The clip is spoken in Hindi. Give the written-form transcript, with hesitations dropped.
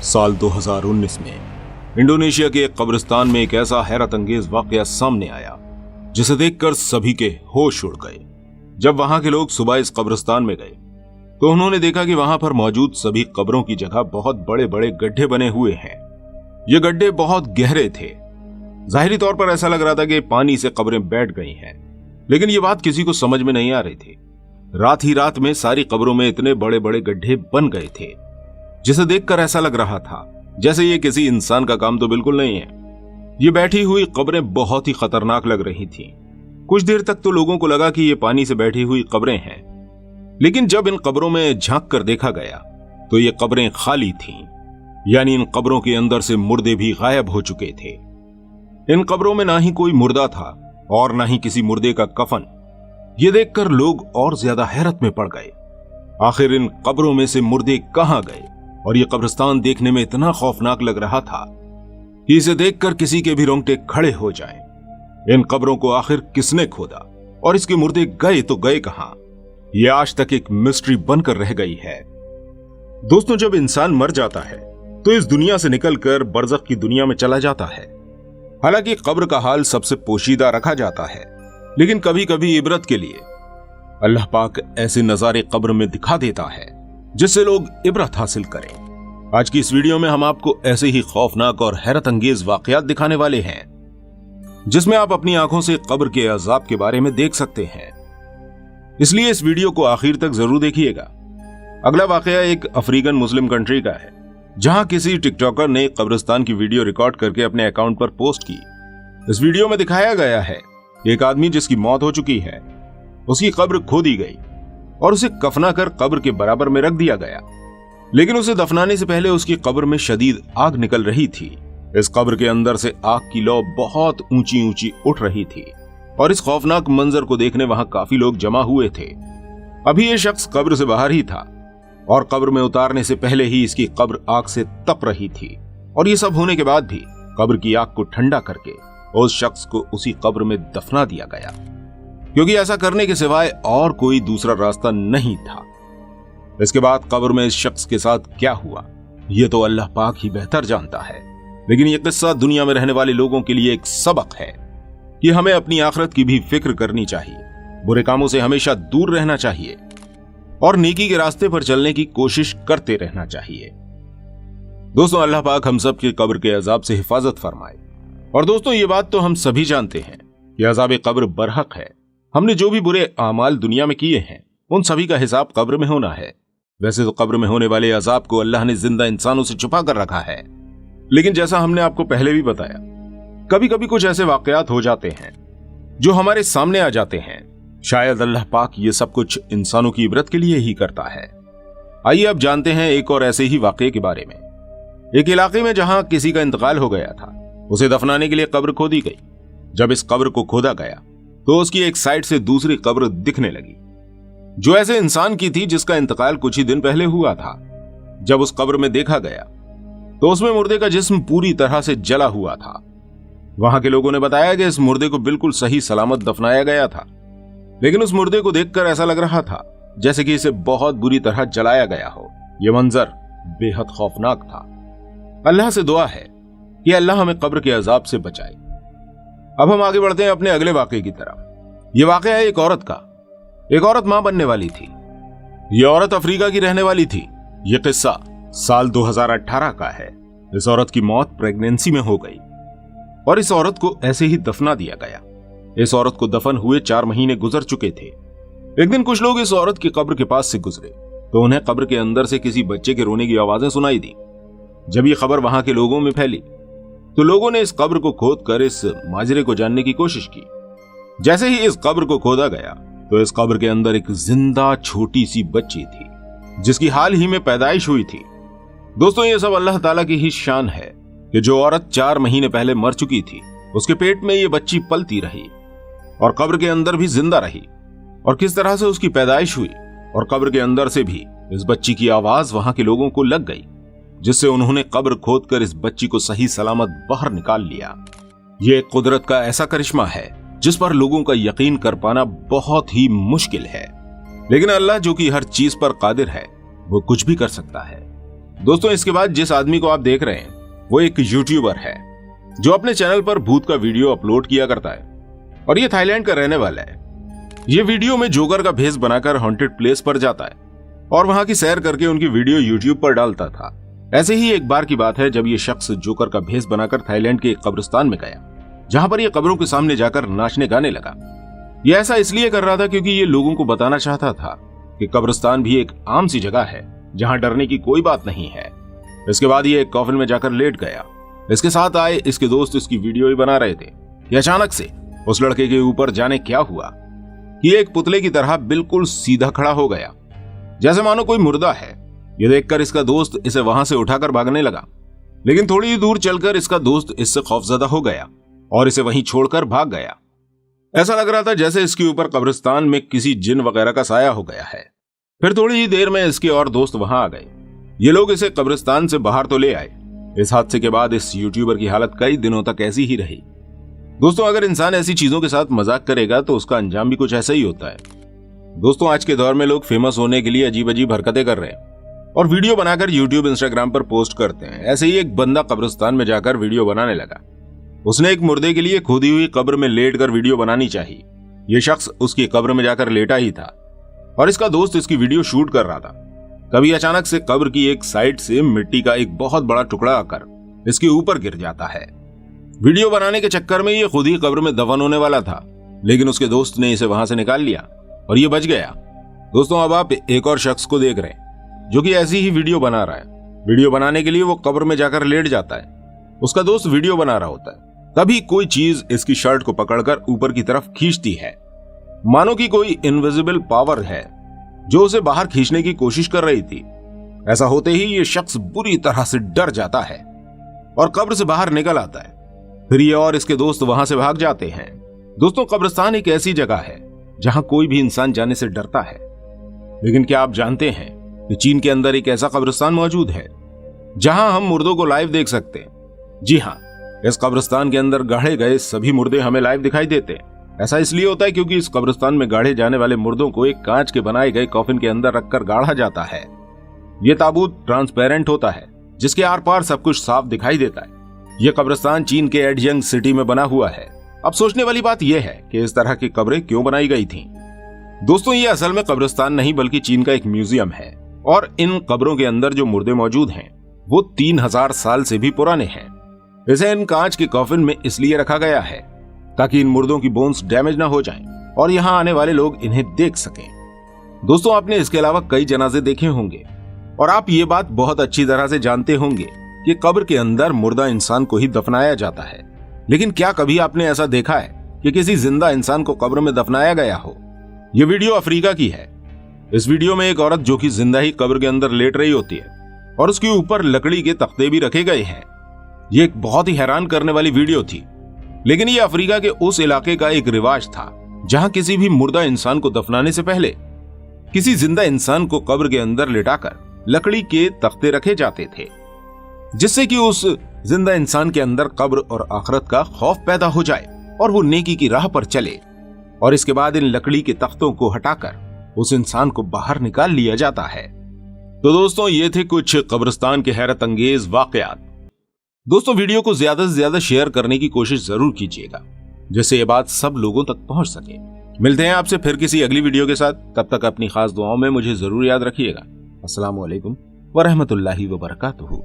साल 2019 में इंडोनेशिया के एक कब्रिस्तान में एक ऐसा हैरत अंगेज वाकया सामने आया जिसे देखकर सभी के होश उड़ गए। जब वहां के लोग सुबह इस कब्रिस्तान में गए तो उन्होंने देखा कि वहां पर मौजूद सभी कब्रों की जगह बहुत बड़े बड़े गड्ढे बने हुए हैं। ये गड्ढे बहुत गहरे थे। जाहिरी तौर पर ऐसा लग रहा था कि पानी से कब्रें बैठ गई हैं, लेकिन ये बात किसी को समझ में नहीं आ रही थी। रात ही रात में सारी कब्रों में इतने बड़े बड़े गड्ढे बन गए थे जिसे देखकर ऐसा लग रहा था जैसे ये किसी इंसान का काम तो बिल्कुल नहीं है। ये बैठी हुई कब्रें बहुत ही खतरनाक लग रही थीं। कुछ देर तक तो लोगों को लगा कि ये पानी से बैठी हुई कब्रें हैं, लेकिन जब इन कब्रों में झांक कर देखा गया तो ये कब्रें खाली थीं, यानी इन कब्रों के अंदर से मुर्दे भी गायब हो चुके थे। इन कब्रों में ना ही कोई मुर्दा था और ना ही किसी मुर्दे का कफन। ये देखकर लोग और ज्यादा हैरत में पड़ गए। आखिर इन कब्रों में से मुर्दे कहां गए? और ये कब्रिस्तान देखने में इतना खौफनाक लग रहा था कि इसे देखकर किसी के भी रोंगटे खड़े हो जाएं। इन कब्रों को आखिर किसने खोदा और इसके मुर्दे गए तो गए कहां? ये आज तक एक मिस्ट्री बनकर रह गई है। दोस्तों, जब इंसान मर जाता है तो इस दुनिया से निकलकर बरज़ख की दुनिया में चला जाता है। हालांकि कब्र का हाल सबसे पोशीदा रखा जाता है, लेकिन कभी कभी इबरत के लिए अल्लाह पाक ऐसे नजारे कब्र में दिखा देता है जिससे लोग इबरत हासिल करें। आज की इस वीडियो में हम आपको ऐसे ही खौफनाक और हैरत अंगेज वाकयात दिखाने वाले हैं जिसमें आप अपनी आंखों से कब्र के अजाब के बारे में देख सकते हैं। इसलिए इस वीडियो को आखिर तक जरूर देखिएगा। अगला वाकया एक अफ्रीकन मुस्लिम कंट्री का है, जहां किसी टिकटॉकर ने कब्रिस्तान की वीडियो रिकॉर्ड करके अपने अकाउंट पर पोस्ट की। इस वीडियो में दिखाया गया है एक आदमी जिसकी मौत हो चुकी है, उसकी कब्र खोदी गई और उसे कफना कर कब्र के बराबर में रख दिया गया, लेकिन उसे दफनाने से पहले उसकी कब्र में शदीद आग निकल रही थी। इस कब्र के अंदर से आग की लौ बहुत ऊंची ऊंची उठ रही थी और इस खौफनाक मंजर को देखने वहां काफी लोग जमा हुए थे। अभी यह शख्स कब्र से बाहर ही था और कब्र में उतारने से पहले ही इसकी कब्र आग से तप रही थी, और ये सब होने के बाद भी कब्र की आग को ठंडा करके उस शख्स को उसी कब्र में दफना दिया गया, क्योंकि ऐसा करने के सिवाय और कोई दूसरा रास्ता नहीं था। इसके बाद कब्र में इस शख्स के साथ क्या हुआ यह तो अल्लाह पाक ही बेहतर जानता है, लेकिन यह किस्सा दुनिया में रहने वाले लोगों के लिए एक सबक है कि हमें अपनी आखिरत की भी फिक्र करनी चाहिए, बुरे कामों से हमेशा दूर रहना चाहिए और नेकी के रास्ते पर चलने की कोशिश करते रहना चाहिए। दोस्तों, अल्लाह पाक हम सब की कब्र के अजाब से हिफाजत फरमाए। और दोस्तों, ये बात तो हम सभी जानते हैं कि अजाब कब्र बरहक है। हमने जो भी बुरे आमाल दुनिया में किए हैं उन सभी का हिसाब कब्र में होना है। वैसे तो कब्र में होने वाले अजाब को अल्लाह ने जिंदा इंसानों से छुपा कर रखा है, लेकिन जैसा हमने आपको पहले भी बताया, कभी कभी कुछ ऐसे वाकयात हो जाते हैं जो हमारे सामने आ जाते हैं। शायद अल्लाह पाक ये सब कुछ इंसानों की इबरत के लिए ही करता है। आइए अब जानते हैं एक और ऐसे ही वाकये के बारे में। एक इलाके में जहां किसी का इंतकाल हो गया था, उसे दफनाने के लिए कब्र खोदी गई। जब इस कब्र को खोदा गया तो उसकी एक साइड से दूसरी कब्र दिखने लगी, जो ऐसे इंसान की थी जिसका इंतकाल कुछ ही दिन पहले हुआ था। जब उस कब्र में देखा गया तो उसमें मुर्दे का जिस्म पूरी तरह से जला हुआ था। वहां के लोगों ने बताया कि इस मुर्दे को बिल्कुल सही सलामत दफनाया गया था, लेकिन उस मुर्दे को देखकर ऐसा लग रहा था जैसे कि इसे बहुत बुरी तरह जलाया गया हो। यह मंजर बेहद खौफनाक था। अल्लाह से दुआ है कि अल्लाह हमें कब्र के अजाब से बचाए। अब हम आगे बढ़ते हैं अपने अगले वाकये की तरफ। यह वाकया है एक औरत का। एक औरत मां बनने वाली थी। यह औरत अफ्रीका की रहने वाली थी। यह किस्सा साल 2018 का है। इस औरत की मौत प्रेगनेंसी में हो गई और इस औरत को ऐसे ही दफना दिया गया। इस औरत को दफन हुए 4 महीने गुजर चुके थे। एक दिन कुछ लोग इस औरत की कब्र के पास से गुजरे तो उन्हें कब्र के अंदर से किसी बच्चे के रोने की आवाजें सुनाई दी। जब यह खबर वहां के लोगों में फैली तो लोगों ने इस कब्र को खोदकर इस माजरे को जानने की कोशिश की। जैसे ही इस कब्र को खोदा गया तो इस कब्र के अंदर एक जिंदा छोटी सी बच्ची थी जिसकी हाल ही में पैदाइश हुई थी। दोस्तों, ये सब अल्लाह ताला की ही शान है कि जो औरत 4 महीने पहले मर चुकी थी उसके पेट में ये बच्ची पलती रही और कब्र के अंदर भी जिंदा रही, और किस तरह से उसकी पैदाइश हुई और कब्र के अंदर से भी इस बच्ची की आवाज वहां के लोगों को लग गई, जिससे उन्होंने कब्र खोदकर इस बच्ची को सही सलामत बाहर निकाल लिया। यह कुदरत का ऐसा करिश्मा है जिस पर लोगों का यकीन कर पाना बहुत ही मुश्किल है, लेकिन अल्लाह जो कि हर चीज पर कादिर है वो कुछ भी कर सकता है। दोस्तों इसके बाद जिस आदमी को आप देख रहे हैं वो एक यूट्यूबर है जो अपने चैनल पर भूत का वीडियो अपलोड किया करता है और ये थाईलैंड का रहने वाला है। ये वीडियो में जोकर का भेष बनाकर हॉन्टेड प्लेस पर जाता है और वहां की सैर करके उनकी वीडियो यूट्यूब पर डालता था। ऐसे ही एक बार की बात है जब ये शख्स जोकर का भेष बनाकर थाईलैंड के एक कब्रिस्तान में गया, जहां पर ये कब्रों के सामने जाकर नाचने गाने लगा। ये ऐसा इसलिए कर रहा था क्योंकि ये लोगों को बताना चाहता था कि कब्रिस्तान भी एक आम सी जगह है जहां डरने की कोई बात नहीं है। इसके बाद ये एक कॉफिन में जाकर लेट गया। इसके साथ आए इसके दोस्त इसकी वीडियो ही बना रहे थे कि अचानक से उस लड़के के ऊपर जाने क्या हुआ कि एक पुतले की तरह बिल्कुल सीधा खड़ा हो गया, जैसे मानो कोई मुर्दा है। ये देखकर इसका दोस्त इसे वहां से उठाकर भागने लगा, लेकिन थोड़ी ही दूर चलकर इसका दोस्त इससे खौफजदा हो गया और इसे वहीं छोड़कर भाग गया। ऐसा लग रहा था जैसे इसके ऊपर कब्रिस्तान में किसी जिन वगैरह का साया हो गया है। फिर थोड़ी ही देर में इसके और दोस्त वहां आ गए। ये लोग इसे कब्रिस्तान से बाहर तो ले आए। इस हादसे के बाद इस यूट्यूबर की हालत कई दिनों तक ऐसी ही रही। दोस्तों अगर इंसान ऐसी चीजों के साथ मजाक करेगा तो उसका अंजाम भी कुछ ऐसा ही होता है। दोस्तों आज के दौर में लोग फेमस होने के लिए अजीब अजीब हरकतें कर रहे हैं और वीडियो बनाकर यूट्यूब इंस्टाग्राम पर पोस्ट करते हैं। ऐसे ही एक बंदा कब्रिस्तान में जाकर वीडियो बनाने लगा। उसने एक मुर्दे के लिए खोदी हुई कब्र में लेट कर वीडियो बनानी चाहिए। यह शख्स उसकी कब्र में जाकर लेटा ही था और इसका दोस्त इसकी वीडियो शूट कर रहा था। तभी अचानक से कब्र की एक साइड से मिट्टी का एक बहुत बड़ा टुकड़ा आकर इसके ऊपर गिर जाता है। वीडियो बनाने के चक्कर में ये खुद ही कब्र में दफन होने वाला था, लेकिन उसके दोस्त ने इसे वहां से निकाल लिया और ये बच गया। दोस्तों अब आप एक और शख्स को देख रहे हैं जो कि ऐसी ही वीडियो बना रहा है। वीडियो बनाने के लिए वो कब्र में जाकर लेट जाता है। उसका दोस्त वीडियो बना रहा होता है। तभी कोई चीज इसकी शर्ट को पकड़कर ऊपर की तरफ खींचती है, मानो कि कोई इनविजिबल पावर है जो उसे बाहर खींचने की कोशिश कर रही थी। ऐसा होते ही ये शख्स बुरी तरह से डर जाता है और कब्र से बाहर निकल आता है। फिर ये और इसके दोस्त वहां से भाग जाते हैं। दोस्तों कब्रिस्तान एक ऐसी जगह है जहां कोई भी इंसान जाने से डरता है, लेकिन क्या आप जानते हैं कि चीन के अंदर एक ऐसा कब्रिस्तान मौजूद है जहां हम मुर्दों को लाइव देख सकते हैं। जी हाँ, इस कब्रिस्तान के अंदर गाड़े गए सभी मुर्दे हमें लाइव दिखाई देते हैं। ऐसा इसलिए होता है क्योंकि इस कब्रिस्तान में गाड़े जाने वाले मुर्दों को एक कांच के बनाए गए कॉफिन के अंदर रखकर गाड़ा जाता है। यह ताबूत ट्रांसपेरेंट होता है जिसके आर पार सब कुछ साफ दिखाई देता है। यह कब्रिस्तान चीन के एडजंग सिटी में बना हुआ है। अब सोचने वाली बात यह है कि इस तरह की कब्रें क्यों बनाई गई थीं? दोस्तों ये असल में कब्रिस्तान नहीं बल्कि चीन का एक म्यूजियम है और इन कब्रों के अंदर जो मुर्दे मौजूद हैं वो 3000 साल से भी पुराने हैं। इसे इन कांच के कॉफिन में इसलिए रखा गया है ताकि इन मुर्दों की बोन्स डैमेज ना हो जाएं और यहां आने वाले लोग इन्हें देख सकें। दोस्तों आपने इसके अलावा कई जनाजे देखे होंगे और आप ये बात बहुत अच्छी तरह से जानते होंगे कि कब्र के अंदर मुर्दा इंसान को ही दफनाया जाता है। लेकिन क्या कभी आपने ऐसा देखा है कि किसी जिंदा इंसान को कब्र में दफनाया गया हो? यह वीडियो अफ्रीका की है। इस वीडियो में एक औरत जो कि जिंदा ही कब्र के अंदर लेट रही होती है और उसके ऊपर लकड़ी के तख्ते भी रखे गए हैं। ये एक बहुत ही हैरान करने वाली वीडियो थी, लेकिन ये अफ्रीका के उस इलाके का एक रिवाज था जहां किसी भी मुर्दा इंसान को दफनाने से पहले किसी जिंदा इंसान को कब्र के अंदर लिटाकर लकड़ी के तख्ते रखे जाते थे, जिससे कि उस जिंदा इंसान के अंदर कब्र और आखिरत का खौफ पैदा हो जाए और वो नेकी की राह पर चले। और इसके बाद इन लकड़ी के तख्तों को हटाकर उस इंसान को बाहर निकाल लिया जाता है। तो दोस्तों ये थे कुछ कब्रिस्तान के हैरत अंगेज वाकयात। दोस्तों वीडियो को ज्यादा से ज्यादा शेयर करने की कोशिश जरूर कीजिएगा जिससे ये बात सब लोगों तक पहुंच सके। मिलते हैं आपसे फिर किसी अगली वीडियो के साथ। तब तक अपनी खास दुआओं में मुझे जरूर याद रखिएगा। अस्सलाम वालेकुम व रहमतुल्लाहि व बरकातुहू।